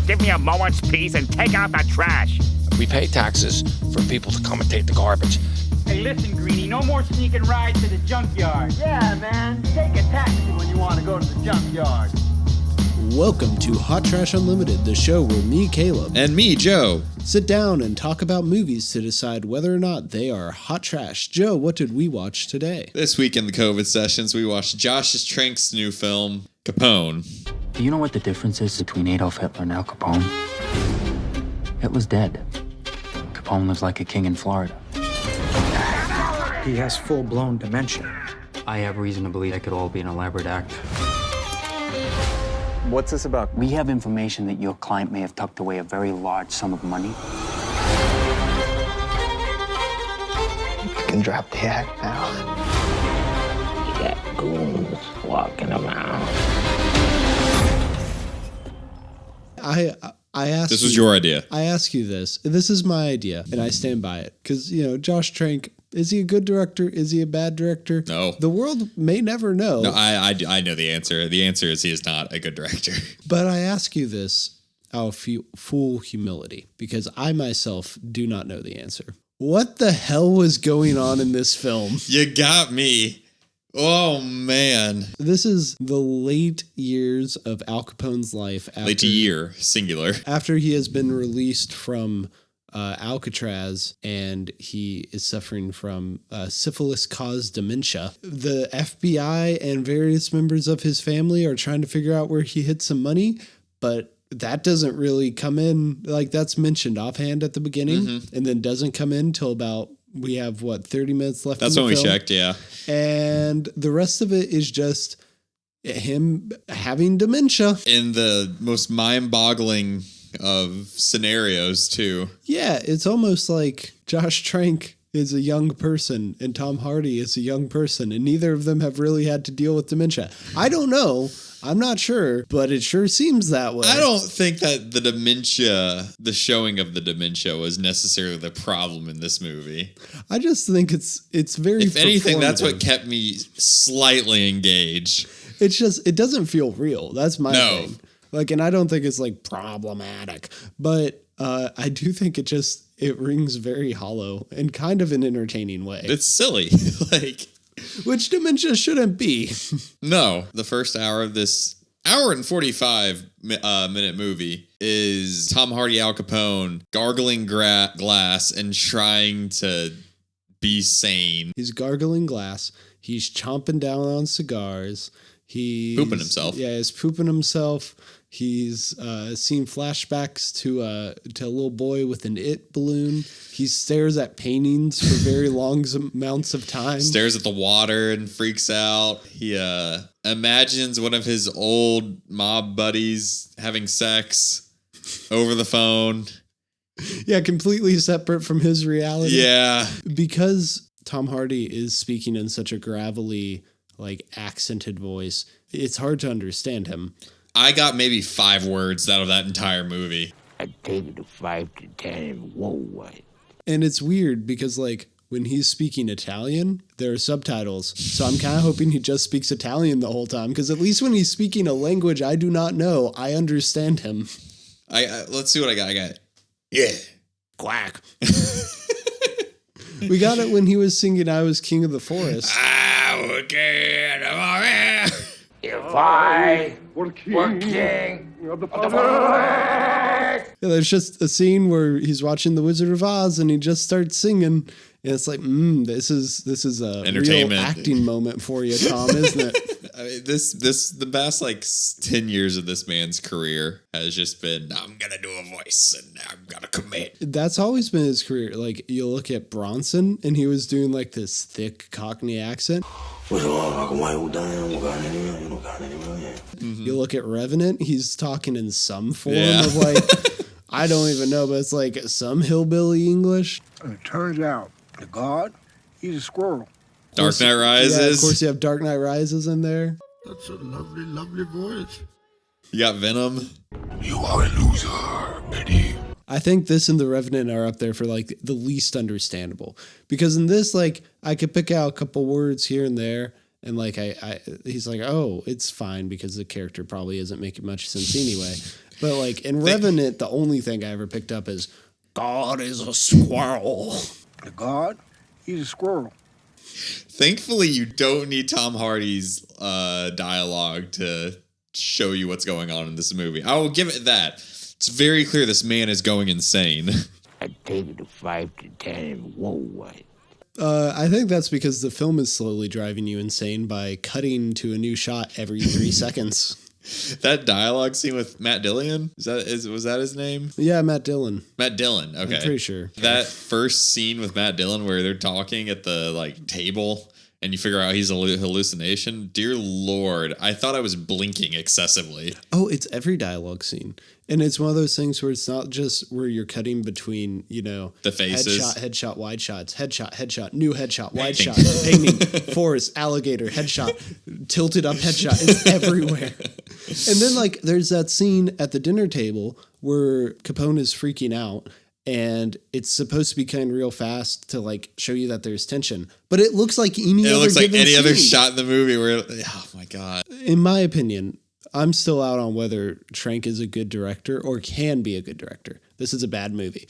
give me a moment's peace and take out the trash. We pay taxes for people to come and take the garbage. Hey, listen, Greenie, no more sneaking rides to the junkyard. Yeah, man. Take a taxi when you want to go to the junkyard. Welcome to Hot Trash Unlimited, the show where me, Caleb, and me, Joe, sit down and talk about movies to decide whether or not they are hot trash. Joe, what did we watch today? This week in the COVID sessions, we watched Josh Trank's new film, Capone. Do you know what the difference is between Adolf Hitler and Al Capone? Hitler's dead. Capone lives like a king in Florida. He has full-blown dementia. I have reason to believe it could all be an elaborate act. What's this about? We have information that your client may have tucked away a very large sum of money. You can drop the act now. You got goons walking around. I asked This was your idea. I ask you this. This is my idea, and I stand by it. Because, Josh Trank, is he a good director? Is he a bad director? No. The world may never know. No, I know the answer. The answer is he is not a good director. But I ask you this out of full humility, because I myself do not know the answer. What the hell was going on in this film? You got me. Oh, man. This is the late years of Al Capone's life. Late year, singular. After he has been released from Alcatraz and he is suffering from syphilis-caused dementia. The FBI and various members of his family are trying to figure out where he hid some money, but that doesn't really come in. Like, that's mentioned offhand at the beginning and then doesn't come in till about... We have, 30 minutes left? That's when we checked, yeah. And the rest of it is just him having dementia. In the most mind-boggling of scenarios, too. Yeah, it's almost like Josh Trank is a young person and Tom Hardy is a young person, and neither of them have really had to deal with dementia. I don't know. I'm not sure, but it sure seems that way. I don't think that the showing of the dementia was necessarily the problem in this movie. I just think it's very If anything, that's what kept me slightly engaged. It's just, it doesn't feel real. That's my thing. And I don't think it's problematic, but I do think it rings very hollow in kind of an entertaining way. It's silly. Which dementia shouldn't be. No, the first hour of this hour and 45 minute movie is Tom Hardy, Al Capone, gargling glass and trying to be sane. He's gargling glass. He's chomping down on cigars. He's pooping himself. Yeah, he's pooping himself. He's seen flashbacks to a little boy with an it balloon. He stares at paintings for very long amounts of time. Stares at the water and freaks out. He imagines one of his old mob buddies having sex over the phone. Yeah, completely separate from his reality. Yeah. Because Tom Hardy is speaking in such a gravelly, accented voice, it's hard to understand him. I got maybe 5 words out of that entire movie. I take it to 5 to 10 and whoa, what? And it's weird because, when he's speaking Italian, there are subtitles. So I'm kind of hoping he just speaks Italian the whole time, because at least when he's speaking a language I do not know, I understand him. Let's see what I got. I got, yeah, quack. We got it when he was singing I Was King of the Forest. I was king of the forest. If I were king of the forest. Yeah, there's just a scene where he's watching The Wizard of Oz and he just starts singing. And it's this is a real acting moment for you, Tom, isn't it? I mean, the past 10 years of this man's career has just been, I'm gonna do a voice and I'm gonna commit. That's always been his career. You look at Bronson and he was doing this thick Cockney accent. You look at Revenant, he's talking in some form of I don't even know, but it's some hillbilly English. And it turns out the god, he's a squirrel. Dark Knight Rises. Yeah, of course you have Dark Knight Rises in there. That's a lovely, lovely voice. You got Venom. You are a loser, Eddie. I think this and The Revenant are up there for the least understandable, because in this I could pick out a couple words here and there, and he's oh, it's fine because the character probably isn't making much sense anyway. But like in Revenant, the only thing I ever picked up is God is a squirrel. The God, he's a squirrel. Thankfully, you don't need Tom Hardy's dialogue to show you what's going on in this movie. I will give it that. It's very clear this man is going insane. I take it to 5 to 10. Whoa, what? I think that's because the film is slowly driving you insane by cutting to a new shot every 3 seconds. That dialogue scene with Matt Dillon, was that his name? Yeah, Matt Dillon. Matt Dillon, okay. I'm pretty sure. That first scene with Matt Dillon where they're talking at the like table and you figure out he's a hallucination. Dear Lord, I thought I was blinking excessively. Oh, it's every dialogue scene. And it's one of those things where it's not just where you're cutting between, the faces. Headshot, wide shots, headshot, new headshot, wide shot, painting, forest, alligator, headshot, tilted up headshot. It's everywhere. And then like there's that scene at the dinner table where Capone is freaking out. And it's supposed to be kind of real fast to like show you that there's tension, but it looks like any other shot in the movie where, oh my God. In my opinion, I'm still out on whether Trank is a good director or can be a good director. This is a bad movie,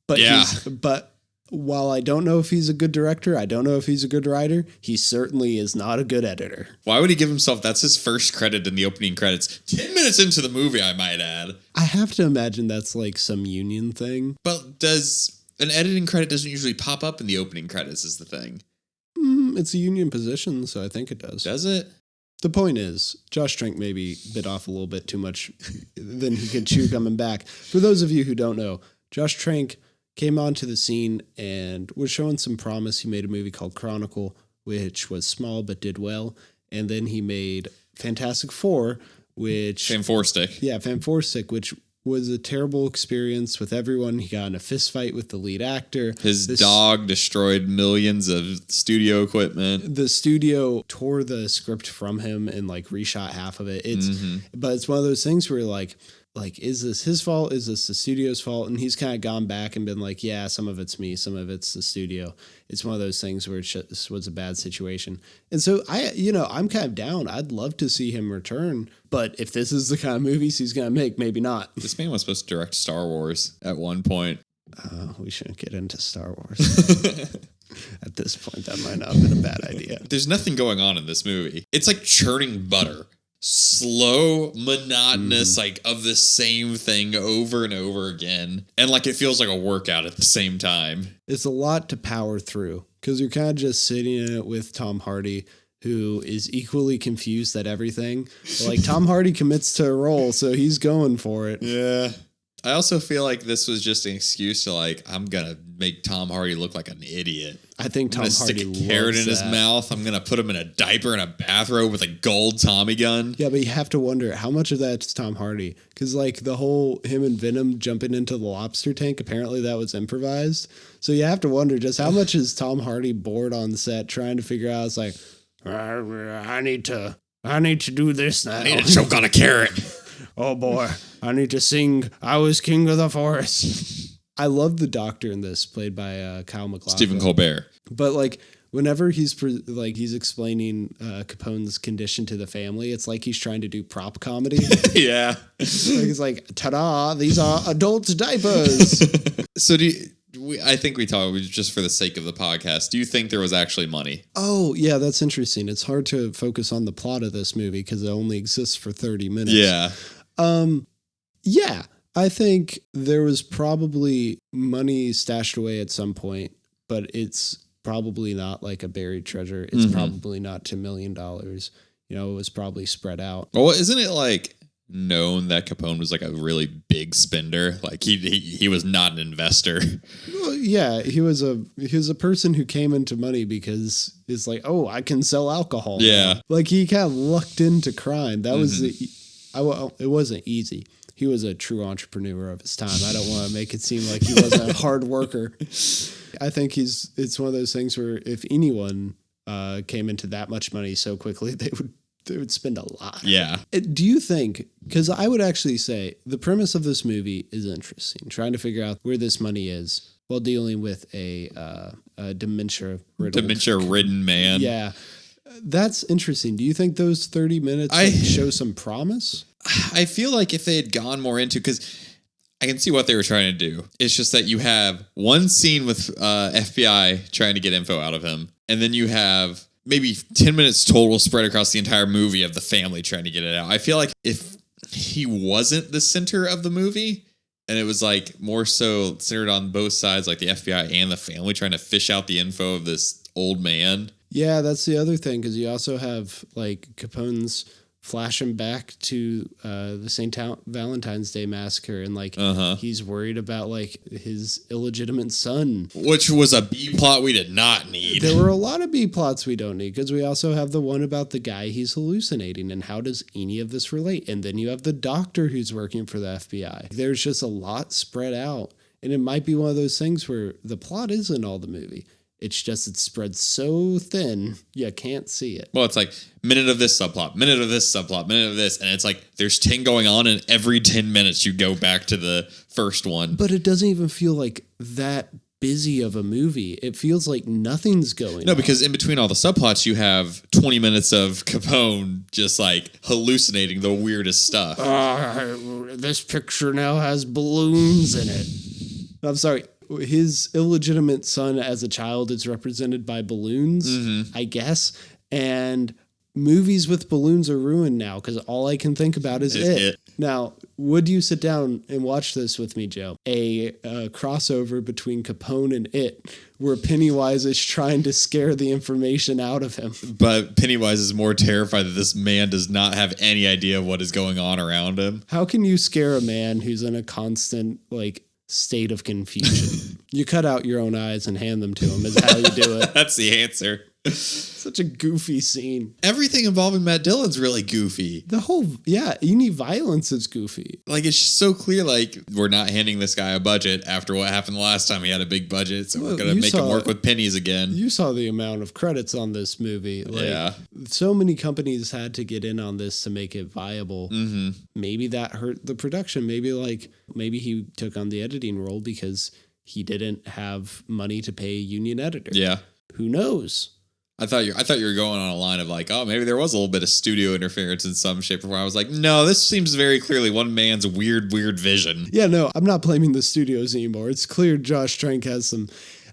but but while I don't know if he's a good director, I don't know if he's a good writer. He certainly is not a good editor. Why would he give himself? That's his first credit in the opening credits. 10 minutes into the movie, I might add. I have to imagine that's like some union thing. But does an editing credit doesn't usually pop up in the opening credits is the thing. It's a union position, so I think it does. Does it? The point is, Josh Trank maybe bit off a little bit too much than he could chew coming back. For those of you who don't know, Josh Trank came onto the scene and was showing some promise. He made a movie called Chronicle, which was small but did well. And then he made Fantastic Four, which... Fanforstic. Yeah, Fanforstic, which was a terrible experience with everyone. He got in a fist fight with the lead actor. His dog destroyed millions of studio equipment. The studio tore the script from him and like reshot half of it. But it's one of those things where like, is this his fault? Is this the studio's fault? And he's kind of gone back and been like, yeah, some of it's me, some of it's the studio. It's one of those things where it just was a bad situation. And so I'm kind of down. I'd love to see him return. But if this is the kind of movies he's going to make, maybe not. This man was supposed to direct Star Wars at one point. We shouldn't get into Star Wars. At this point, that might not have been a bad idea. There's nothing going on in this movie. It's like churning butter. Slow, monotonous, like of the same thing over and over again. And like it feels like a workout at the same time. It's a lot to power through because you're kind of just sitting in it with Tom Hardy, who is equally confused at everything. But like Tom Hardy commits to a role, so he's going for it. Yeah. I also feel like this was just an excuse to like, I'm going to make Tom Hardy look like an idiot. I think Tom Hardy stick a carrot in his mouth. I'm going to put him in a diaper and a bathrobe with a gold Tommy gun. Yeah, but you have to wonder how much of that's Tom Hardy. Because like the whole him and Venom jumping into the lobster tank, apparently that was improvised. So you have to wonder just how much is Tom Hardy bored on set trying to figure out, it's like, I need to do this now. I need to choke on a carrot. Oh boy, I need to sing I Was King of the Forest. I love the doctor in this, played by Kyle MacLachlan. Stephen Colbert. But like whenever he's explaining Capone's condition to the family, it's like he's trying to do prop comedy. Yeah. He's like, ta-da, these are adult diapers. So I think we talked just for the sake of the podcast. Do you think there was actually money? Oh, yeah, that's interesting. It's hard to focus on the plot of this movie because it only exists for 30 minutes. Yeah. Yeah, I think there was probably money stashed away at some point, but it's probably not like a buried treasure. It's probably not $2 million. It was probably spread out. Well, isn't it like known that Capone was like a really big spender? Like he was not an investor. Well, yeah, he was a person who came into money because it's like, oh, I can sell alcohol. Yeah. Like he kind of lucked into crime. That was it wasn't easy. He was a true entrepreneur of his time. I don't want to make it seem like he wasn't a hard worker. I think it's one of those things where if anyone came into that much money so quickly, they would spend a lot. Yeah. Do you think, because I would actually say the premise of this movie is interesting, trying to figure out where this money is while dealing with a dementia-ridden man. Yeah. That's interesting. Do you think those 30 minutes show some promise? I feel like if they had gone more into, because I can see what they were trying to do. It's just that you have one scene with FBI trying to get info out of him, and then you have maybe 10 minutes total spread across the entire movie of the family trying to get it out. I feel like if he wasn't the center of the movie, and it was like more so centered on both sides, like the FBI and the family trying to fish out the info of this old man. Yeah, that's the other thing, because you also have like Capone's flashing back to the St. Valentine's Day massacre, and like he's worried about like his illegitimate son, which was a B plot we did not need. There were a lot of B plots we don't need, because we also have the one about the guy he's hallucinating, and how does any of this relate? And then you have the doctor who's working for the FBI. There's just a lot spread out, and it might be one of those things where the plot isn't all the movie. It's just it's spread so thin, you can't see it. Well, it's like minute of this subplot, minute of this subplot, minute of this. And it's like there's 10 going on, and every 10 minutes you go back to the first one. But it doesn't even feel like that busy of a movie. It feels like nothing's going on. Because in between all the subplots, you have 20 minutes of Capone just like hallucinating the weirdest stuff. This picture now has balloons in it. I'm sorry. His illegitimate son as a child is represented by balloons, I guess. And movies with balloons are ruined now, because all I can think about is it. Now, would you sit down and watch this with me, Joe? A crossover between Capone and It, where Pennywise is trying to scare the information out of him. But Pennywise is more terrified that this man does not have any idea of what is going on around him. How can you scare a man who's in a constant, like, state of confusion? You cut out your own eyes and hand them to him is how you do it. That's the answer. Such a goofy scene. Everything involving Matt Dillon's really goofy. The whole, any violence is goofy. Like, it's just so clear, like, we're not handing this guy a budget after what happened the last time he had a big budget, so we're going to make him work with pennies again. You saw the amount of credits on this movie. Like, so many companies had to get in on this to make it viable. Maybe that hurt the production. Maybe he took on the editing role because he didn't have money to pay a union editor. Yeah. Who knows? I thought you were going on a line of like, oh, maybe there was a little bit of studio interference in some shape or form. I was like, no, this seems very clearly one man's weird vision. Yeah, no, I'm not blaming the studios anymore. It's clear Josh Trank has some.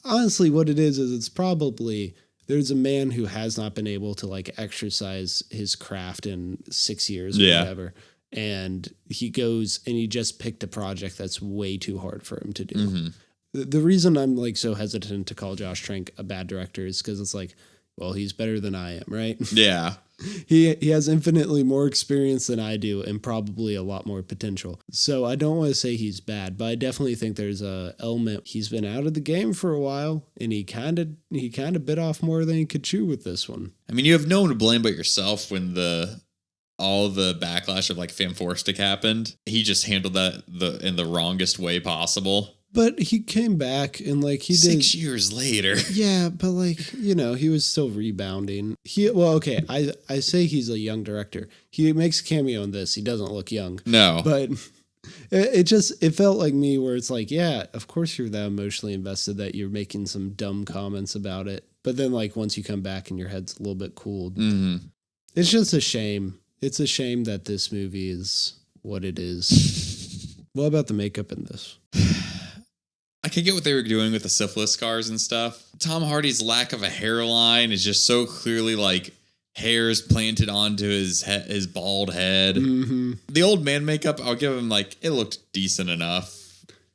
Honestly, what it is it's probably there's a man who has not been able to like exercise his craft in 6 years or whatever. And he goes and he just picked a project that's way too hard for him to do. The reason I'm like so hesitant to call Josh Trank a bad director is because it's like, well, he's better than I am, right? Yeah. He has infinitely more experience than I do and probably a lot more potential. So I don't want to say he's bad, but I definitely think there's a element. He's been out of the game for a while, and he kind of bit off more than he could chew with this one. I mean, you have no one to blame but yourself when all the backlash of like Fanforstic happened. He just handled that in the wrongest way possible. But he came back and like he 6 years later. Yeah, but like, he was still rebounding. I say he's a young director. He makes a cameo in this. He doesn't look young. No. But it felt like me where it's like, yeah, of course you're that emotionally invested that you're making some dumb comments about it. But then like once you come back and your head's a little bit cooled. It's just a shame. It's a shame that this movie is what it is. What about the makeup in this? I could get what they were doing with the syphilis scars and stuff. Tom Hardy's lack of a hairline is just so clearly like hairs planted onto his bald head. The old man makeup, I'll give him like, it looked decent enough.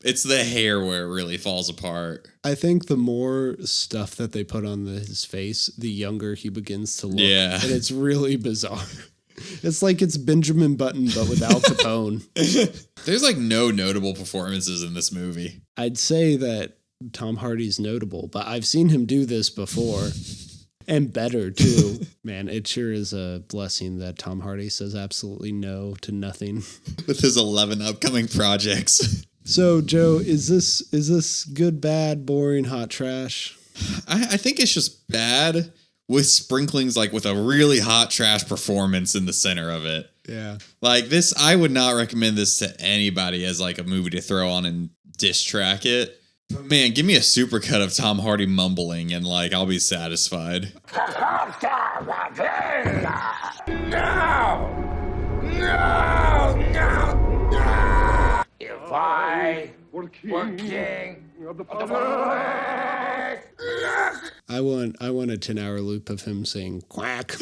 It's the hair where it really falls apart. I think the more stuff that they put on his face, the younger he begins to look. Yeah. And it's really bizarre. It's like it's Benjamin Button, but without Capone. There's like no notable performances in this movie. I'd say that Tom Hardy's notable, but I've seen him do this before. And better, too. Man, it sure is a blessing that Tom Hardy says absolutely no to nothing. With his 11 upcoming projects. So, Joe, is this good, bad, boring, hot trash? I think it's just bad with sprinklings, like with a really hot trash performance in the center of it. Yeah. Like this, I would not recommend this to anybody as like a movie to throw on and diss track it. But man, give me a supercut of Tom Hardy mumbling and like I'll be satisfied. No! If I were king of the forest. I want a 10-hour loop of him saying quack.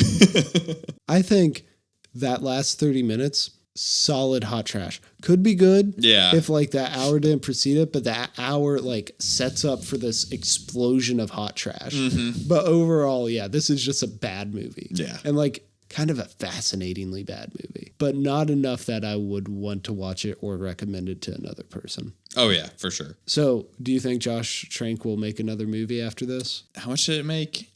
I think that last 30 minutes, solid hot trash. Could be good. Yeah. If like that hour didn't precede it, but that hour like sets up for this explosion of hot trash. Mm-hmm. But overall, yeah, this is just a bad movie. Yeah. And like kind of a fascinatingly bad movie, but not enough that I would want to watch it or recommend it to another person. Oh, yeah, for sure. So do you think Josh Trank will make another movie after this? How much did it make?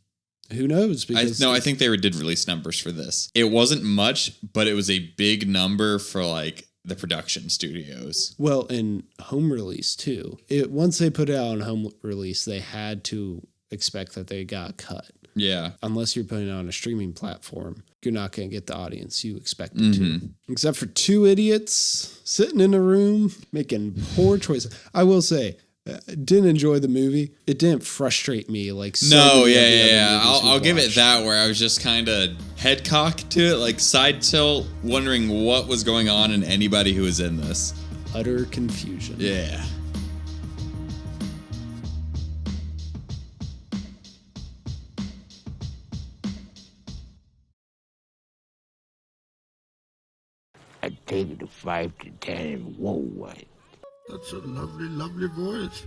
Who knows? Because I think they did release numbers for this. It wasn't much, but it was a big number for like the production studios. Well, in home release too. Once they put it out on home release, they had to expect that they got cut. Yeah. Unless you're putting it on a streaming platform, you're not going to get the audience you expected to. Except for two idiots sitting in a room making poor choices. I will say, didn't enjoy the movie. It didn't frustrate me like so many of the other movies I'll we've give it watched. that, where I was just kind of head cocked to it, like side tilt, wondering what was going on in anybody who was in this. Utter confusion. Yeah. I take it to 5 to 10 and whoa, what? That's a lovely, lovely voice.